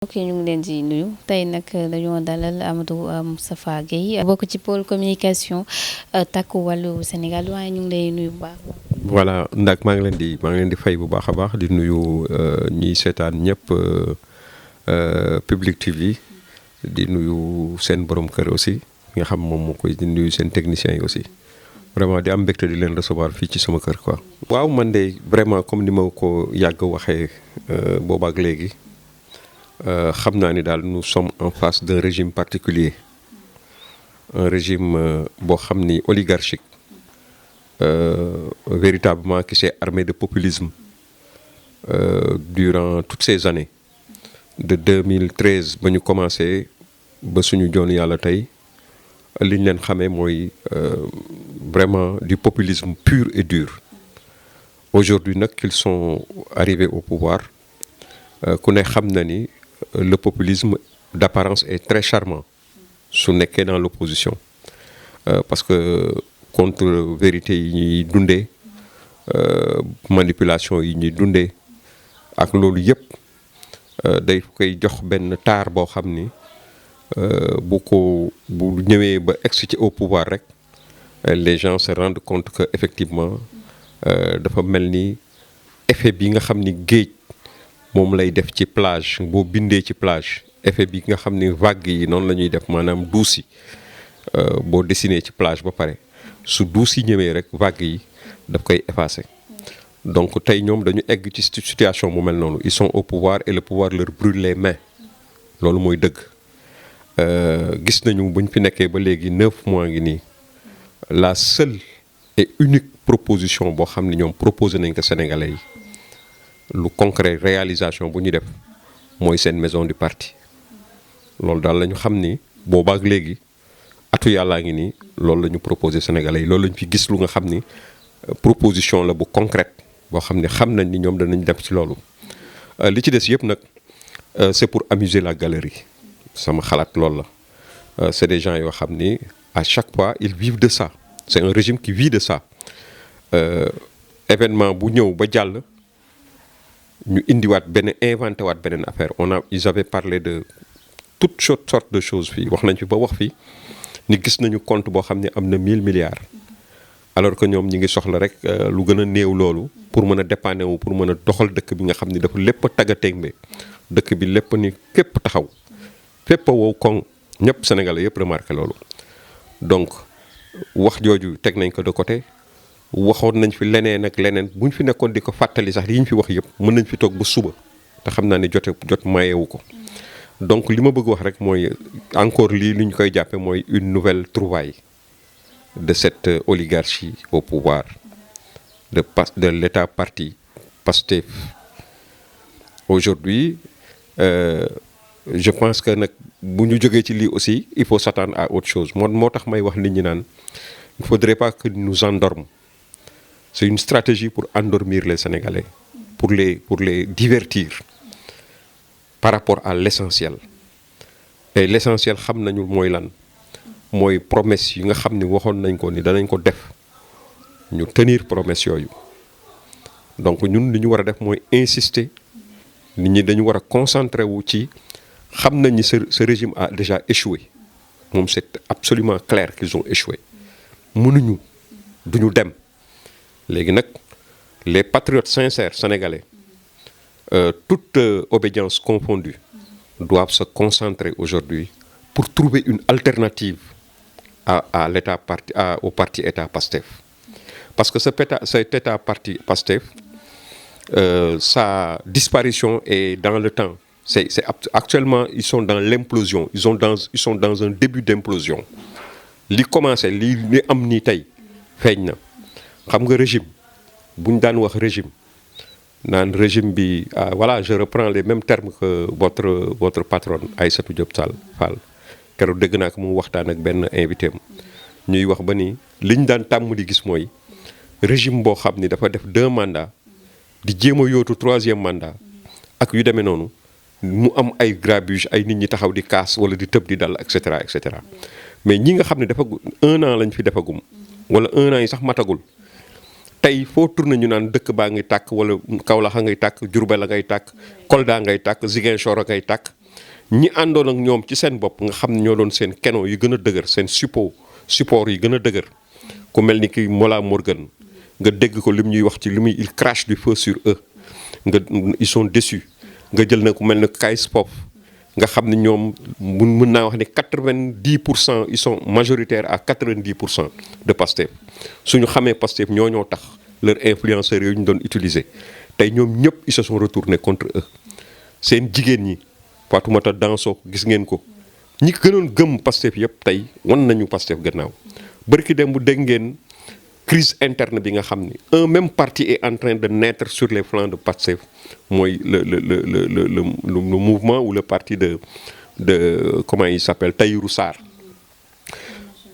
ok ñu ngi leen di nuyu tey nag dañoo dalal Amadou Moustapha Guèye bokk ci pôle communication takku wàllu Sénégal waaye ñu ngi lay nuyu bu baax. voilà ndax maa ngi leen di fay bu baax a baax di nuyu ñiy seetaan ñëpp Public TV di nuyu seen borom kër aussi nga xam moom moo koy di nuyu seen techniciens yi aussi vraiment di am mbégte di leen recevoir fii ci sama kër quoi. waaw man de vraiment comme ni ma ko yàgg waxee boobaak léegi. xam naa ni daal nous sommes en face d'un régime particulier un régime boo xam ni oligarchique véritablement qui s'est armé de populisme durant toutes ces années de 2013 ba ñu commencé ba suñu joon yàlla tey li ñu leen xamee mooy vraiment du populisme pur et dur aujourd'hui nag qu'ils sont arrivés au pouvoir ku ne xam na ni le populisme d'apparence est très charmant su nekkee dans l'opposition parce que contre vérité yi ñuy dundee manipulation yi ñuy dundee ak loolu yëpp day koy jox benn taar boo xam ni bu ñëwee ba egsi ci au pouvoir rek les gens se rendent compte que effectivement dafa mel ni effet bi nga xam ni géej moom lay def ci plage boo bindee ci plage effet bi nga xam ni vague yi noonu la ñuy def maanaam duus yi boo dessiné ci plage ba pare su duus yi ñëwee rek vague yi daf koy effacer donc tey ñoom dañu egg ci situation bu mel noonu ils sont au pouvoir et le pouvoir leur brûle les mains loolu mooy dëgg gis nañu buñ fi nekkee ba léegi 9 mois ngi nii la seule et unique proposition boo xam ne ñoom proposé nañ ko Sénégalais yi lu concret réalisation bu ñu def mooy seen maison du parti loolu daal la ñu xam ni boobaak léegi atu yàllaa ngi nii loolu la ñu proposé Sénégalais yi loolu la ñu fi gis lu nga xam ni proposition la bu concrète boo xam ne xam nañ ni ñoom danañ def ci loolu li ci des yëpp nag c'est pour amuser la galerie sama xalaat loolu la c'est des gens yoo xam ni à chaque fois ils vivent de ça c'est un régime qui vit de ça événement bu ñëw ba jàll ñu indiwaat inventé waat beneen affaire ils avaient parlé de toutes sortes de choses fii wax nañ fi ba wax fii ni gis nañu compte boo xam ne am na 1000 milliards alors que ñoom ñi ngi soxla rek lu gën a néew loolu pour mën a dépanner wu pour mën a doxal dëkk bi nga xam ni dafa lépp a taggatémbe dëkk bi lépp ni képp taxaw fépp a wow koŋ ñëpp Sénégalais yëpp remarqué loolu donc wax jooju teg nañ ko de côté waxoon nañ fi leneen ak leneen bu ñu fi nekkoon di ko fàttali sax yi ñu fi wax yëpp mën nañ fi toog ba suba te xam naa ne jot mayewu ko donc li ma bëgg wax rek mooy encore lii li ñu koy jàppe mooy une nouvelle trouvaille de cette oligarchie au pouvoir de l'État parti Pastef aujourd'hui je pense que nag bu ñu jógee ci lii aussi il faut s'attendre à autre chose moo tax may wax nit ñi naan il faudrait pas que nous endorment. C'est une stratégie pour endormir les Sénégalais, pour les divertir par rapport à l'essentiel. Et l'essentiel, xam nañu mooy lan mooy promesse yi nga xam ni waxoon nañ ko ni danañ ko def ñu tenir promesse yooyu. Donc ñun li ñu war a def mooy insister nit ñi dañu war a concentrer wu ci xam nañ ni ce régime a déjà échoué moom c'est absolument clair qu'ils ont échoué mënuñu duñu dem. léegi nag les patriotes sincères sénégalais toute obédience confondue doivent se concentrer aujourd'hui pour trouver une alternative à l'état parti au parti État Pastef parce que cet État parti Pastef sa disparition est dans le temps c'est actuellement ils sont dans l'implosion ils sont dans un début d'implosion li commencé li am nii tey feeñ na xam nga régime bu ñu daan wax régime naan régime bi voilà je reprends les mêmes termes que votre patronne Aïssatou Diop Fall keroog dégg naa ko mu waxtaan ak benn invité am ñuy wax ba ni li ñu daan tàmm di gis mooy régime boo xam ni dafa def 2 mandats di jéem a yootu 3e mandat ak yu demee noonu mu am ay grabuge ay nit ñi taxaw di kaas wala di tëb di dal et cetera mais ñi nga xam ne dafa 1 an lañ fi defagum wala 1 an yi sax matagul tey foo tourné ñu naan dëkk baa ngi tàkk wala Kaolack a ngay tàkk Diourbel a ngay tàkk Kolda ngay tàkk Ziguinchor a ngay tàkk ñi àndoon ak ñoom ci seen bopp nga xam ne ñoo doon seen keno yi gën a dëgër seen support yi gën a dëgër ku mel ni ki Mollah Morgun nga dégg ko lim ñuy wax ci li muy il crache du feu sur eux nga ils sont déçus nga jël na ku mel ne Kayz Fof nga xam ne ñoom mën naa wax ne 90% ils sont majoritaires à 90% de Pastef suñu xamee Pastef ñoo tax leur influenceurs yooyu ñu doon utiliser tey ñoom ñëpp ils se sont retournés contre eux seen jigéen ñi Fatoumata Danso gis ngeen ko ñi gënoon gëm Pastef yëpp tey wan nañu Pastef gannaaw bërki dem bu dégg ngeen crise interne bi nga xam ni un même parti est en train de naître sur les flancs de Pastef mooy le mouvement ou le parti de comment il s'appelle Tahirou Sarr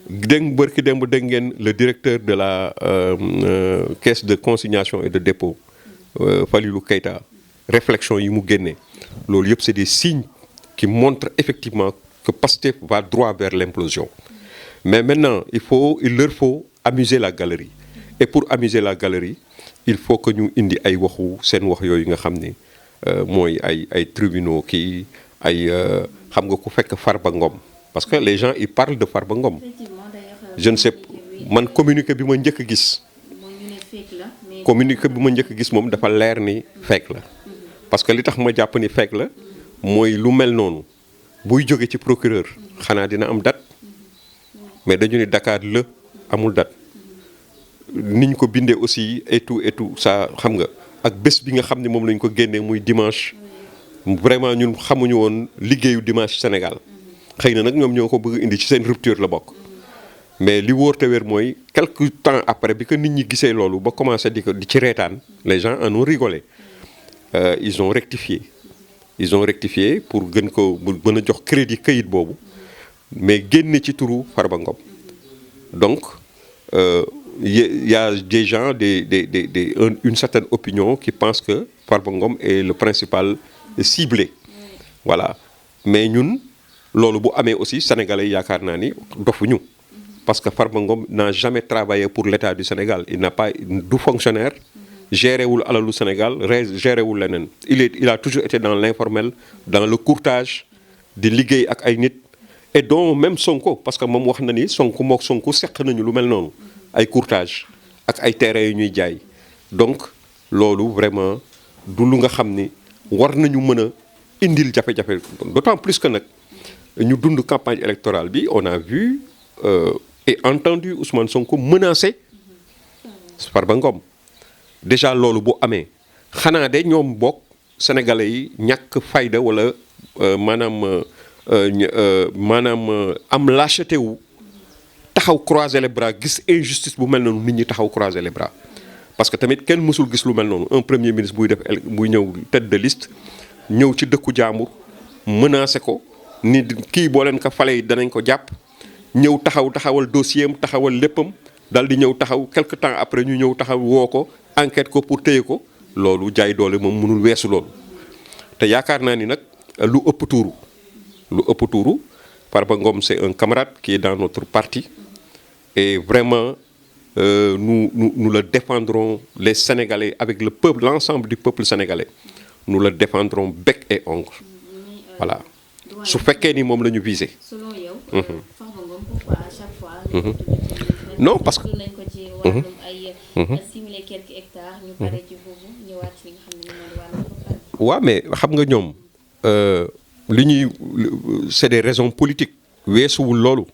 dégg bërki dem bu dégg ngeen le directeur de la caisse de consignation et de dépôt Falilou Keita réflexion yi mu génnee loolu yëpp c'est des signes qui montrent effectivement que Pastef va droit vers l'implosion mais maintenant il leur faut amuser la galerie et pour amuser la galerie il faut que ñu indi ay waxu seen wax yooyu nga xam ne mooy ay tribunaux kii ay xam nga ku fekk Farba Ngom parce que les gens ils parlent de Farba Ngom je ne sais man communiqué bi ma njëkk a gis moom dafa leer ni fake la parce que li tax ma jàpp ni fake la mooy lu mel noonu buy jóge ci procureur xanaa dina am date mais dañu ni Dakar la amul date niñ ko bindee aussi et tout ça xam nga ak bés bi nga xam ne moom lañ ko génnee muy dimanche vraiment ñun xamuñu woon liggéeyu dimanche Sénégal xëy na nag ñoom ñoo ko bëgg indi ci seen rupture la bokk mais li wóor te wér mooy quelque temps après bi ko nit ñi gisee loolu ba commencé di ci reetaan les gens en ont rigolé ils ont rectifié pour gën ko mën a jox crédit kayit boobu mais génne ci turu Farba Ngom donc y a des gens une certaine opinion qui pense que Farba Ngom est le principal ciblé voilà mais ñun loolu bu amee aussi sénégalais yi yaakaar naa ni dofuñu parce que Farba Ngom n'a jamais travaillé pour l'État du Sénégal il n'a pas du fonctionnaire géré wul alalu Sénégal géré wul leneen il a toujours été dans l'informel dans le courtage di liggéey ak ay nit et dont même Sonko parce que moom wax na ni Sonko seq nañu lu mel noonu ay courtage ak ay terrains yu ñuy jaay donc loolu vraiment du lu nga xam ni war nañu mën a indil jafe-jafe d'autant plus que nag ñu dund campagne électorale bi on a vu et entendu Ousmane Sonko menacer Farba Ngom déjà loolu bu amee xanaa de ñoom bokk sénégalais yi ñàkk fayda wala maanaam am lâcheté wu taxaw croiser les bras gis injustice bu mel noonu nit ñi taxaw croiser les bras parce que tamit kenn mësul gis lu mel noonu un premier ministre buy ñëw tête de liste ñëw ci dëkku jaambur menacé ko ni kii boo leen ko falee danañ ko jàpp ñëw taxawal dossier am taxawal léppam dal di ñëw taxaw quelque temps après ñu ñëw taxaw woo ko enquête ko pour téye ko loolu jaay doole moom mënul weesu loolu te yaakaar naa ni nag lu ëpp tuuru Farba Ngom c'est un camarade qui est dans notre parti et vraiment nous le défendrons les Sénégalais avec le peuple l'ensemble du peuple sénégalais nous le défendrons bec et ongle voilà su fekkee ni moom la ñu visé. Selon yow. Farba Ngom pourquoi à chaque fois. non parce que. nañ ko ci wàllum ay. simuler quelques hectares ñu pare ci foofu ñëwaat ci li nga xam ne moom mooy waaw mais xam nga ñoom li ñuy c'est des raisons politiques weesuwul loolu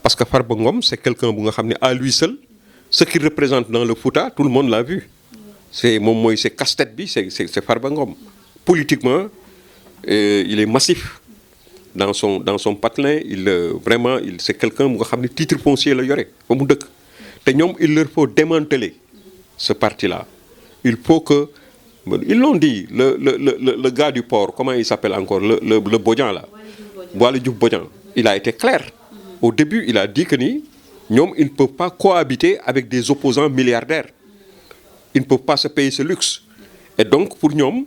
parce que Farba Ngom c'est quelqu'un bu nga xam ne à lui seul ce qu'il représente dans le Fouta tout le monde l'a vu c'est moom mooy c'est casse-tête bi c'est Farba Ngom politiquement il est massif dans son patelin vraiment c'est quelqu'un bu nga xam ne titre foncier la yore fa mu dëkk te ñoom il leur faut démanteler ce parti-là il faut que ils l'ont dit le gars du port comment il s'appelle encore le Bodian là Waly Diouf Bodian il a été clair au début il a dit que ni ñoom ils ne peuvent pas cohabiter avec des opposants milliardaires ils ne peuvent pas se payer ce luxe et donc pour ñoom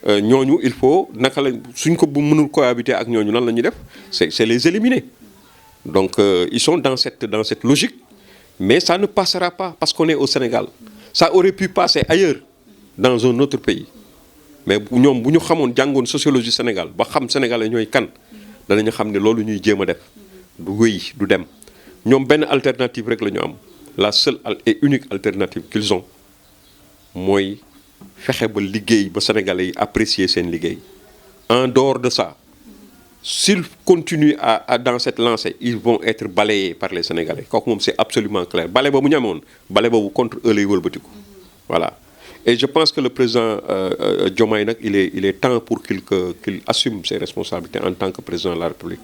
ñooñu il faut naka la suñ ko bu mënul cohabiter ak ñooñu lan la ñuy def c'est les éliminer donc ils sont dans cette logique mais ça ne passera pas parce qu'on est au Sénégal. Ça aurait pu passer ailleurs dans un autre pays mais ñoom bu ñu xamoon jàngoon sociologie Sénégal ba xam sénégalais ñooy kan danañu xam ne loolu ñuy jéem a def du wéy du dem ñoom benn alternative rek la ñu am la seule et unique alternative qu'ils ont mooy fexe ba liggéey ba sénégalais yi apprécier seen liggéey en dehors de ça s'ils continuent à dans cette lancée ils vont être balayés par les sénégalais kooku moom c'est absolument clair bale ba bu ñu amoon bale boobu contre eux lay wëlbatiku voilà. Et je pense que le président Diomaye nag il est temps pour qu'il assume ses responsabilités en tant que président de la République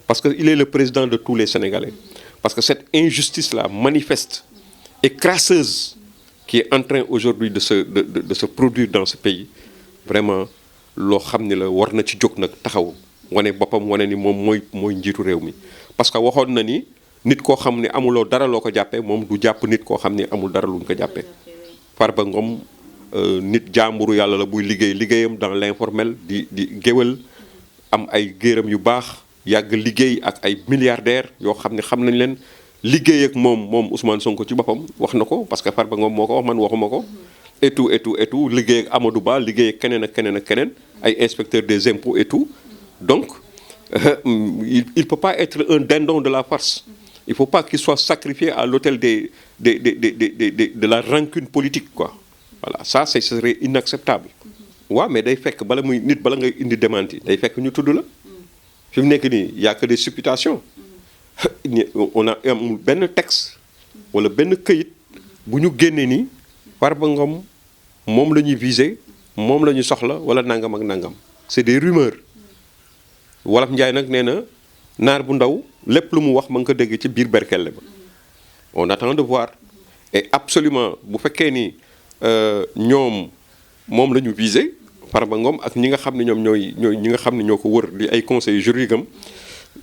parce que il est le président de tous les Sénégalais parce que cette injustice-là manifeste et crasseuse qui est en train aujourd'hui de se produire dans ce pays vraiment loo xam ne la war na ci jóg nag taxaw wane boppam wane ni moom mooy njiitu réew mi parce que waxoon na ni nit koo xam ne amuloo dara loo ko jàppee moom du jàpp nit koo xam ne amul dara lu ñu ko jàppee Farba Ngom nit jàmburu yàlla la buy liggéeyam dans l'informel di géwél am ay géeram yu baax yàgg liggéey ak ay milliardaires yoo xam ne xam nañ leen liggéey ak moom Ousmane Sonko ci boppam wax na ko parce que Farba Ngom moo ko wax man waxuma ko et tout liggéey ak Amadou Ba liggéey ak keneen ak keneen ak keneen ay inspecteurs des impôts et tout donc il peut pas être un dindon de la farce il faut pas qu'il soit sacrifié à l'autel de la rancune politique quoi. Voilà ça ce serait inacceptable waaw mais day fekk bala ngay indi démenti day fekk ñu tudd la fi mu nekk nii y a que des supputations on a amul benn texte wala benn këyit bu ñu génnee nii Farba Ngom moom la ñuy viser moom la ñu soxla wala nangam ak nangam c'est des rumeurs wolof Njaay nag nee na naar bu ndaw lépp lu mu wax ma nga ko dégg ci biir berkelle ba on attend de voir et absolument bu fekkee ni ñoom moom la ñu visé Farba Ngom ak ñi nga xam ne ñoom ñooy ñi nga xam ne ñoo ko wër di ay conseils juridiques am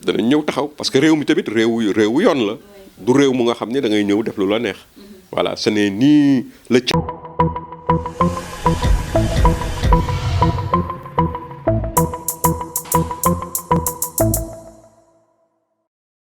danañ ñëw taxaw parce que réew mi tamit réewu yoon la du réew mu nga xam ne da ngay ñëw def lu la neex voilà ce n'est ni le